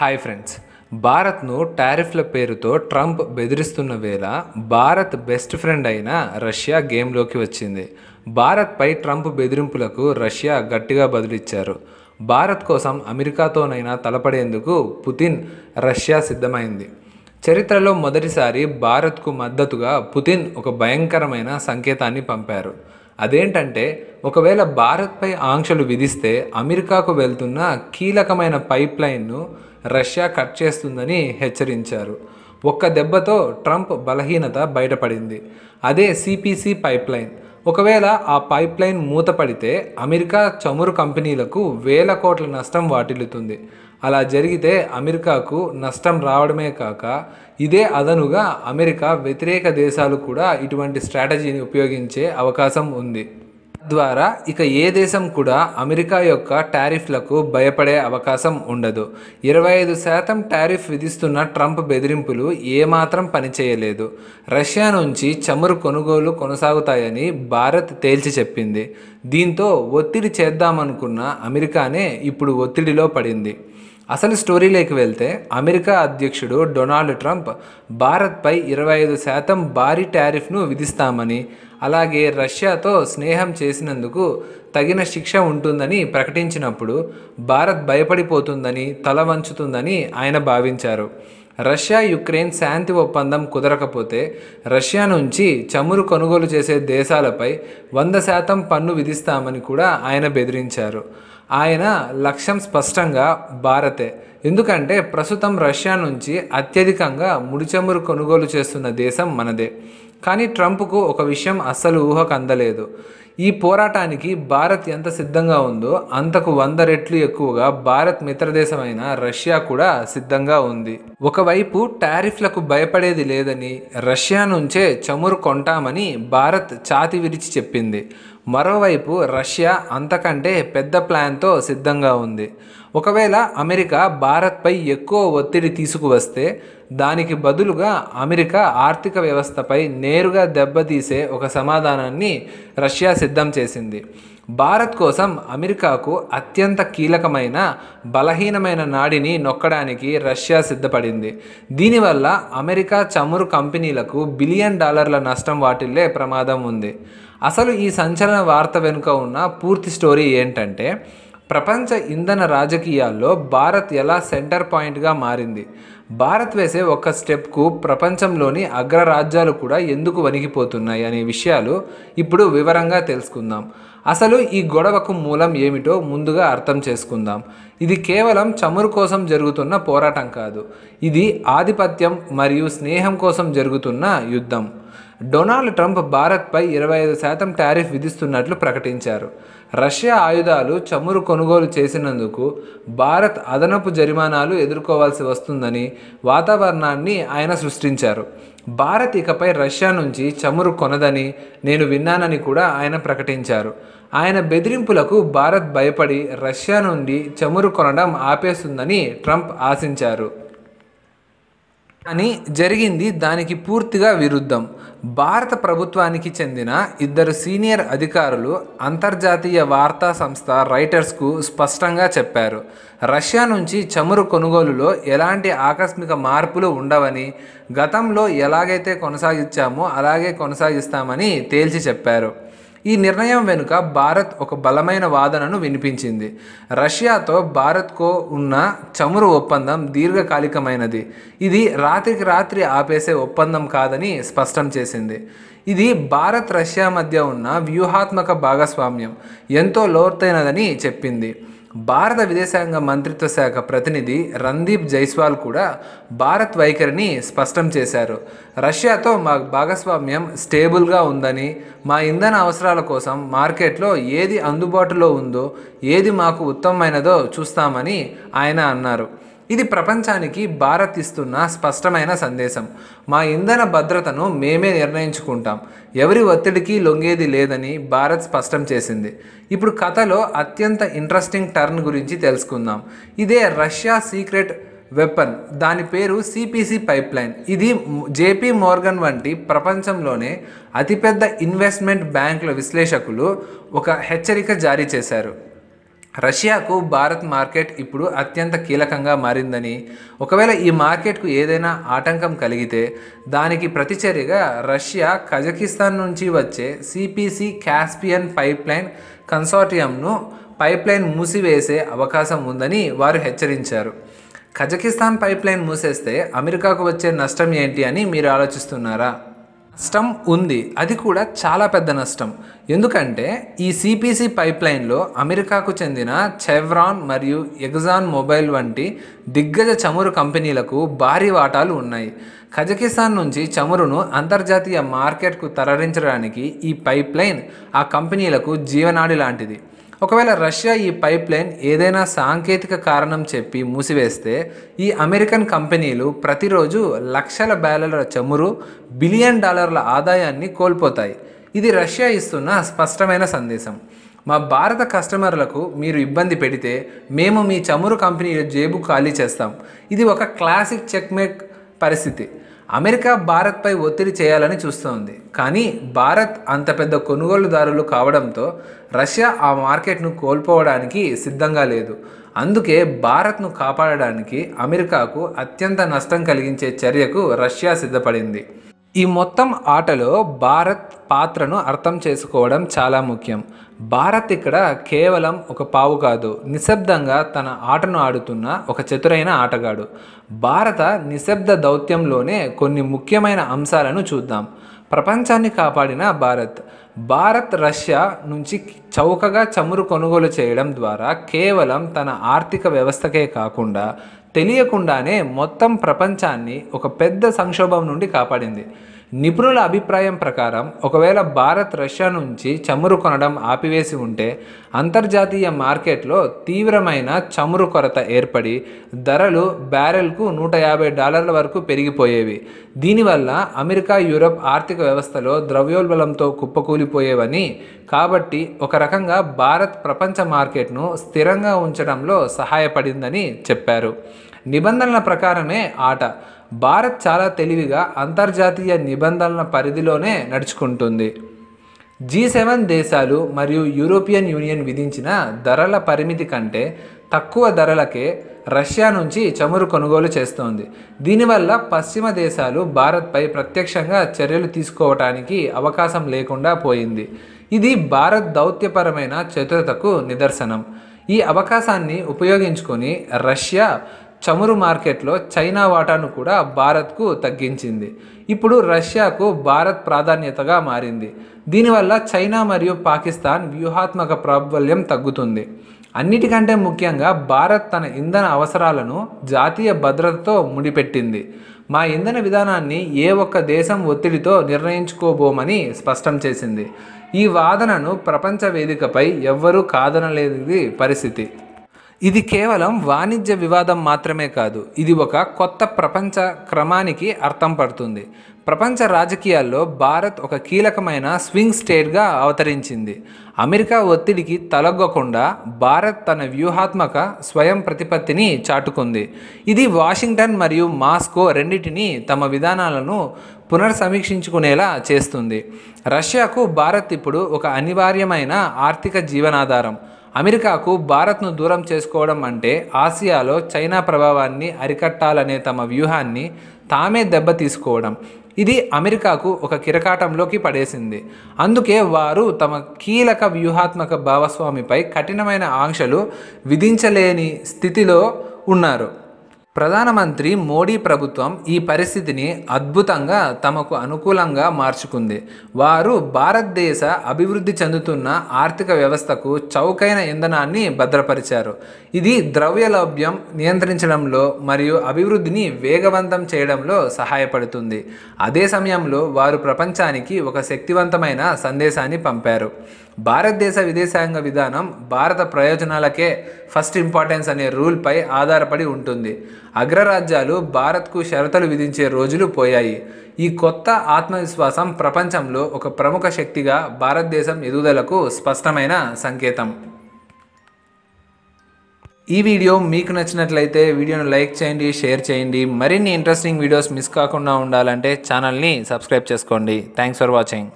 Hi friends, భారత్ను టారిఫ్ల పేరుతో Trump బెదిరిస్తున్న వేళ భారత్ బెస్ట్ ఫ్రెండ్ అయిన రష్యా గేమ్లోకి వచ్చింది. భారత్పై ట్రంప్ బెదిరింపులకు రష్యా గట్టిగా బదులిచ్చారు. భారత్ కోసం అమెరికాతోనైనా తలపడేందుకు పుతిన్ రష్యా సిద్ధమైంది. చరిత్రలో మొదటిసారి భారత్కు మద్దతుగా పుతిన్ ఒక భయంకరమైన సంకేతాన్ని పంపారు. అదేంటంటే, ఒకవేళ భారత్పై ఆంక్షలు విధిస్తే అమెరికాకు వెళ్తున్న కీలకమైన పైప్ లైన్ను రష్యా కట్ చేస్తుందని హెచ్చరించారు. ఒక్క దెబ్బతో ట్రంప్ బలహీనత బయటపడింది. అదే సిపిసి పైప్ లైన్. ఒకవేళ ఆ పైప్ లైన్ మూతపడితే అమెరికా చమురు కంపెనీలకు వేల కోట్ల నష్టం వాటిల్లుతుంది. అలా జరిగితే అమెరికాకు నష్టం రావడమే కాక, ఇదే అదనుగా అమెరికా వ్యతిరేక దేశాలు కూడా ఇటువంటి స్ట్రాటజీని ఉపయోగించే అవకాశం ఉంది. తద్వారా ఇక ఏ దేశం కూడా అమెరికా యొక్క టారిఫ్లకు భయపడే అవకాశం ఉండదు. 25% టారిఫ్ విధిస్తున్న ట్రంప్ బెదిరింపులు ఏమాత్రం పనిచేయలేదు. రష్యా నుంచి చమురు కొనుగోలు కొనసాగుతాయని భారత్ తేల్చి చెప్పింది. దీంతో ఒత్తిడి చేద్దామనుకున్న అమెరికానే ఇప్పుడు ఒత్తిడిలో పడింది. అసలు స్టోరీలోకి వెళ్తే, అమెరికా అధ్యక్షుడు డొనాల్డ్ ట్రంప్ భారత్పై 25% భారీ టారిఫ్ను విధిస్తామని, అలాగే రష్యాతో స్నేహం చేసినందుకు తగిన శిక్ష ఉంటుందని ప్రకటించినప్పుడు భారత్ భయపడిపోతుందని, తల వంచుతుందని ఆయన భావించారు. రష్యా యుక్రెయిన్ శాంతి ఒప్పందం కుదరకపోతే రష్యా నుంచి చమురు కొనుగోలు చేసే దేశాలపై 100% పన్ను విధిస్తామని కూడా ఆయన బెదిరించారు. ఆయన లక్ష్యం స్పష్టంగా భారతే. ఎందుకంటే ప్రస్తుతం రష్యా నుంచి అత్యధికంగా ముడి చమురు కొనుగోలు చేస్తున్న దేశం మనదే. కానీ ట్రంప్కు ఒక విషయం అస్సలు ఊహకు అందలేదు. ఈ పోరాటానికి భారత్ ఎంత సిద్ధంగా ఉందో అంతకు 100 రెట్లు ఎక్కువగా భారత్ మిత్రదేశమైన రష్యా కూడా సిద్ధంగా ఉంది. ఒకవైపు టారిఫ్లకు భయపడేది లేదని, రష్యా నుంచే చమురు కొంటామని భారత్ ఛాతి విరిచి చెప్పింది. మరోవైపు రష్యా అంతకంటే పెద్ద ప్లాన్తో సిద్ధంగా ఉంది. ఒకవేళ అమెరికా భారత్పై ఎక్కువ ఒత్తిడి తీసుకువస్తే దానికి బదులుగా అమెరికా ఆర్థిక వ్యవస్థపై నేరుగా దెబ్బతీసే ఒక సమాధానాన్ని రష్యా సిద్ధం చేసింది. భారత్ కోసం అమెరికాకు అత్యంత కీలకమైన బలహీనమైన నాడిని నొక్కడానికి రష్యా సిద్ధపడింది. దీనివల్ల అమెరికా చమురు కంపెనీలకు $1 బిలియన్ నష్టం వాటిల్లే ప్రమాదం ఉంది. అసలు ఈ సంచలన వార్త వెనుక ఉన్న పూర్తి స్టోరీ ఏంటంటే, ప్రపంచ ఇంధన రాజకీయాల్లో భారత్ ఎలా సెంటర్ పాయింట్గా మారింది, భారత్ వేసే ఒక్క స్టెప్కు ప్రపంచంలోని అగ్రరాజ్యాలు కూడా ఎందుకు వణికిపోతున్నాయి అనే విషయాలు ఇప్పుడు వివరంగా తెలుసుకుందాం. అసలు ఈ గొడవకు మూలం ఏమిటో ముందుగా అర్థం చేసుకుందాం. ఇది కేవలం చమురు కోసం జరుగుతున్న పోరాటం కాదు. ఇది ఆధిపత్యం మరియు స్నేహం కోసం జరుగుతున్న యుద్ధం. డొనాల్డ్ ట్రంప్ భారత్పై 25% టారిఫ్ విధిస్తున్నట్లు ప్రకటించారు. రష్యా ఆయుధాలు, చమురు కొనుగోలు చేసినందుకు భారత్ అదనపు జరిమానాలు ఎదుర్కోవాల్సి వస్తుందని వాతావరణాన్ని ఆయన సృష్టించారు. భారత్ ఇకపై రష్యా నుంచి చమురు కొనదని నేను విన్నానని కూడా ఆయన ప్రకటించారు. ఆయన బెదిరింపులకు భారత్ భయపడి రష్యా నుండి చమురు కొనడం ఆపేస్తుందని ట్రంప్ ఆశించారు. కానీ జరిగింది దానికి పూర్తిగా విరుద్ధం. భారత ప్రభుత్వానికి చెందిన 2 సీనియర్ అధికారులు అంతర్జాతీయ వార్తా సంస్థ రాయిటర్స్కు స్పష్టంగా చెప్పారు, రష్యా నుంచి చమురు కొనుగోలులో ఎలాంటి ఆకస్మిక మార్పులు ఉండవని, గతంలో ఎలాగైతే కొనసాగించామో అలాగే కొనసాగిస్తామని తేల్చి చెప్పారు. ఈ నిర్ణయం వెనుక భారత్ ఒక బలమైన వాదనను వినిపించింది. రష్యాతో భారత్కు ఉన్న చమురు ఒప్పందం దీర్ఘకాలికమైనది. ఇది రాత్రికి రాత్రి ఆపేసే ఒప్పందం కాదని స్పష్టం చేసింది. ఇది భారత్ రష్యా మధ్య ఉన్న వ్యూహాత్మక భాగస్వామ్యం ఎంతో లోతైనదని చెప్పింది. భారత విదేశాంగ మంత్రిత్వ శాఖ ప్రతినిధి రణ్దీప్ జైస్వాల్ కూడా భారత్ వైఖరిని స్పష్టం చేశారు. రష్యాతో మా భాగస్వామ్యం స్టేబుల్గా ఉందని, మా ఇంధన అవసరాల కోసం మార్కెట్లో ఏది అందుబాటులో ఉందో, ఏది మాకు ఉత్తమమైనదో చూస్తామని ఆయన అన్నారు. ఇది ప్రపంచానికి భారత్ ఇస్తున్న స్పష్టమైన సందేశం. మా ఇంధన భద్రతను మేమే నిర్ణయించుకుంటాం, ఎవరి ఒత్తిడికి లొంగేది లేదని భారత్ స్పష్టం చేసింది. ఇప్పుడు కథలో అత్యంత ఇంట్రెస్టింగ్ టర్న్ గురించి తెలుసుకుందాం. ఇదే రష్యా సీక్రెట్ వెపన్. దాని పేరు సిపిసి పైప్ లైన్. ఇది జేపీ మోర్గన్ వంటి ప్రపంచంలోనే అతిపెద్ద ఇన్వెస్ట్మెంట్ బ్యాంకుల విశ్లేషకులు ఒక హెచ్చరిక జారీ చేశారు. రష్యాకు భారత్ మార్కెట్ ఇప్పుడు అత్యంత కీలకంగా మారిందని, ఒకవేళ ఈ మార్కెట్కు ఏదైనా ఆటంకం కలిగితే దానికి ప్రతిచర్యగా రష్యా కజకిస్తాన్ నుంచి వచ్చే సిపిసి కాస్పియన్ పైప్లైన్ కన్సార్టియంను పైప్లైన్ మూసివేసే అవకాశం ఉందని వారు హెచ్చరించారు. కజకిస్తాన్ పైప్లైన్ మూసేస్తే అమెరికాకు వచ్చే నష్టం ఏంటి అని మీరు ఆలోచిస్తున్నారా? నష్టం ఉంది, అది కూడా చాలా పెద్ద నష్టం. ఎందుకంటే ఈ సిపిసి పైప్లైన్లో అమెరికాకు చెందిన చెవ్రాన్ మరియు ఎగ్జాన్ మొబైల్ వంటి దిగ్గజ చమురు కంపెనీలకు భారీ వాటాలు ఉన్నాయి. కజకిస్తాన్ నుంచి చమురును అంతర్జాతీయ మార్కెట్కు తరలించడానికి ఈ పైప్లైన్ ఆ కంపెనీలకు జీవనాడి లాంటిది. ఒకవేళ రష్యా ఈ పైప్లైన్ ఏదైనా సాంకేతిక కారణం చెప్పి మూసివేస్తే ఈ అమెరికన్ కంపెనీలు ప్రతిరోజు లక్షల బ్యారెల్ల చమురు, బిలియన్ డాలర్ల ఆదాయాన్ని కోల్పోతాయి. ఇది రష్యా ఇస్తున్న స్పష్టమైన సందేశం. మా భారత కస్టమర్లకు మీరు ఇబ్బంది పెడితే మేము మీ చమురు కంపెనీల జేబు ఖాళీ చేస్తాం. ఇది ఒక క్లాసిక్ చెక్మేట్ పరిస్థితి. అమెరికా భారత్పై ఒత్తిడి చేయాలని చూస్తోంది, కానీ భారత్ అంత పెద్ద కొనుగోలుదారులు కావడంతో రష్యా ఆ మార్కెట్ను కోల్పోవడానికి సిద్ధంగా లేదు. అందుకే భారత్ను కాపాడడానికి అమెరికాకు అత్యంత నష్టం కలిగించే చర్యకు రష్యా సిద్ధపడింది. ఈ మొత్తం ఆటలో భారత్ పాత్రను అర్థం చేసుకోవడం చాలా ముఖ్యం. భారత్ ఇక్కడ కేవలం ఒక పావు కాదు, నిశ్శబ్దంగా తన ఆటను ఆడుతున్న ఒక చతురైన ఆటగాడు. భారత నిశ్శబ్ద దౌత్యంలోనే కొన్ని ముఖ్యమైన అంశాలను చూద్దాం. ప్రపంచాన్ని కాపాడిన భారత్ రష్యా నుంచి చౌకగా చమురు కొనుగోలు చేయడం ద్వారా కేవలం తన ఆర్థిక వ్యవస్థకే కాకుండా తెలియకుండానే మొత్తం ప్రపంచాన్ని ఒక పెద్ద సంక్షోభం నుండి కాపాడింది. నిపుణుల అభిప్రాయం ప్రకారం ఒకవేళ భారత్ రష్యా నుంచి చమురు కొనడం ఆపివేసి ఉంటే అంతర్జాతీయ మార్కెట్లో తీవ్రమైన చమురు కొరత ఏర్పడి ధరలు బ్యారెల్కు $150 వరకు పెరిగిపోయేవి. దీనివల్ల అమెరికా, యూరప్ ఆర్థిక వ్యవస్థలో ద్రవ్యోల్బణంతో కుప్పకూలిపోయేవని, కాబట్టి ఒక రకంగా భారత్ ప్రపంచ మార్కెట్ను స్థిరంగా ఉంచడంలో సహాయపడిందని చెప్పారు. నిబంధనల ప్రకారమే ఆట. భారత్ చాలా తెలివిగా అంతర్జాతీయ నిబంధనల పరిధిలోనే నడుచుకుంటుంది. G7 దేశాలు మరియు యూరోపియన్ యూనియన్ విధించిన ధరల పరిమితి కంటే తక్కువ ధరలకే రష్యా నుంచి చమురు కొనుగోలు చేస్తోంది. దీనివల్ల పశ్చిమ దేశాలు భారత్పై ప్రత్యక్షంగా చర్యలు తీసుకోవటానికి అవకాశం లేకుండా పోయింది. ఇది భారత్ దౌత్యపరమైన చతురతకు నిదర్శనం. ఈ అవకాశాన్ని ఉపయోగించుకొని రష్యా చమురు మార్కెట్లో చైనా వాటాను కూడా భారత్కు తగ్గించింది. ఇప్పుడు రష్యాకు భారత్ ప్రాధాన్యతగా మారింది. దీనివల్ల చైనా మరియు పాకిస్తాన్ వ్యూహాత్మక ప్రాబల్యం తగ్గుతుంది. అన్నిటికంటే ముఖ్యంగా భారత్ తన ఇంధన అవసరాలను జాతీయ భద్రతతో ముడిపెట్టింది. మా ఇంధన విధానాన్ని ఏ ఒక్క దేశం ఒత్తిడితో నిర్ణయించుకోబోమని స్పష్టం చేసింది. ఈ వాదనను ప్రపంచ వేదికపై ఎవ్వరూ కాదనలేని పరిస్థితి. ఇది కేవలం వాణిజ్య వివాదం మాత్రమే కాదు, ఇది ఒక కొత్త ప్రపంచ క్రమానికి అర్థం పడుతుంది. ప్రపంచ రాజకీయాల్లో భారత్ ఒక కీలకమైన స్వింగ్ స్టేట్గా అవతరించింది. అమెరికా ఒత్తిడికి తలొగ్గకుండా భారత్ తన వ్యూహాత్మక స్వయం ప్రతిపత్తిని చాటుకుంది. ఇది వాషింగ్టన్ మరియు మాస్కో రెండింటినీ తమ విధానాలను పునర్సమీక్షించుకునేలా చేస్తుంది. రష్యాకు భారత్ ఇప్పుడు ఒక అనివార్యమైన ఆర్థిక జీవనాధారం. అమెరికాకు భారత్ను దూరం చేసుకోవడం అంటే ఆసియాలో చైనా ప్రభావాన్ని అరికట్టాలనే తమ వ్యూహాన్ని తామే దెబ్బతీసుకోవడం. ఇది అమెరికాకు ఒక కిరకాటంలోకి పడేసింది. అందుకే వారు తమ కీలక వ్యూహాత్మక భాగస్వామిపై కఠినమైన ఆంక్షలు విధించలేని స్థితిలో ఉన్నారు. ప్రధానమంత్రి మోడీ ప్రభుత్వం ఈ పరిస్థితిని అద్భుతంగా తమకు అనుకూలంగా మార్చుకుంది. వారు భారతదేశ అభివృద్ధి చెందుతున్న ఆర్థిక వ్యవస్థకు చౌకైన ఇంధనాన్ని భద్రపరిచారు. ఇది ద్రవ్యలభ్యం నియంత్రించడంలో మరియు అభివృద్ధిని వేగవంతం చేయడంలో సహాయపడుతుంది. అదే సమయంలో వారు ప్రపంచానికి ఒక శక్తివంతమైన సందేశాన్ని పంపారు. భారతదేశ విదేశాంగ విధానం భారత ప్రయోజనాలకే ఫస్ట్ ఇంపార్టెన్స్ అనే రూల్పై ఆధారపడి ఉంటుంది. అగ్రరాజ్యాలు భారత్కు షరతులు విధించే రోజులు పోయాయి. ఈ కొత్త ఆత్మవిశ్వాసం ప్రపంచంలో ఒక ప్రముఖ శక్తిగా భారతదేశం ఎదుగుదలకు స్పష్టమైన సంకేతం. ఈ వీడియో మీకు నచ్చినట్లయితే వీడియోను లైక్ చేయండి, షేర్ చేయండి. మరిన్ని ఇంట్రెస్టింగ్ వీడియోస్ మిస్ కాకుండా ఉండాలంటే ఛానల్ని సబ్స్క్రైబ్ చేసుకోండి. Thanks for watching.